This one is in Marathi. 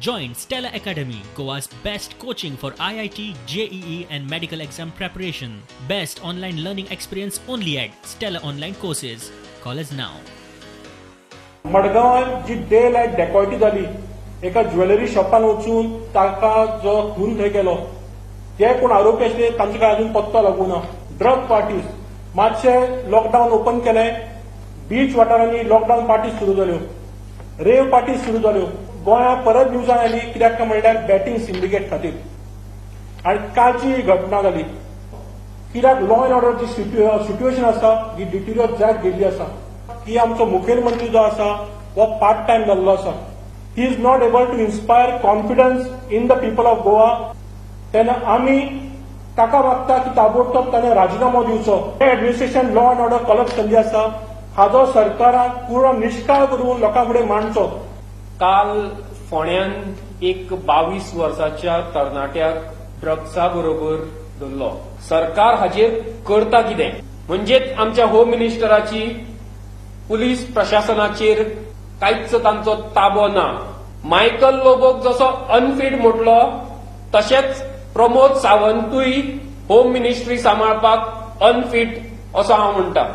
Join Stella Academy, Goa's best coaching for IIT, JEE and medical exam preparation. Best online learning experience only at Stella Online Courses. Call us now. मडगांवात G day light डेकॉयटी जाली एका ज्वेलरी शॉपान वचून ताका जो खून थंय गेलो जे कोण आरोपी आशिल्ले तांचे काय अजून पत्तो लागूना. ड्रग पार्टीज मातशे लॉकडावन ओपन केले, बीच वाठारांनी लॉकडावन पार्टीज सुरू जाल्यो, रेव पार्टीज सुरू जाल्यो. गोंया परत न्यूजान आयली कित्याक काय म्हणल्यार बॅटींग सिंडिकेट खातीर. आनी कालची घटना जाली कित्याक लॉ अँड ऑर्डर जी सिच्युएशन आसा ही डिटिरियोरेट जायत गेल्ली आसा की आमचो मुखेलमंत्री जो आसा वो पार्ट टायम जाल्लो आसा. He is not able to inspire confidence in the people of Goa. तेन्ना आमी ताका मागता की ताबडतोब ताणें राजिनामो दिवचो. हे administration law and order collapse जाल्ली आसा हाजो सरकारान पूर्ण निश्काळ करून लोकां फुडें मांडचो. काल फोंड्यान एक 22 वर्साच्या तरणाट्याक ड्रग्सा बरोबर धरलो. सरकार हाजेर करता कितें? म्हणजेच आमच्या होम मिनिस्टराची पुलीस प्रशासनाचेर कांयच तांचो ताबो ना. मायकल लोबोक जसो अनफीट म्हटलो तशेंच प्रमोद सावंतूय होम मिनिस्ट्री सांबाळपाक अनफीट असो हांव म्हणटा.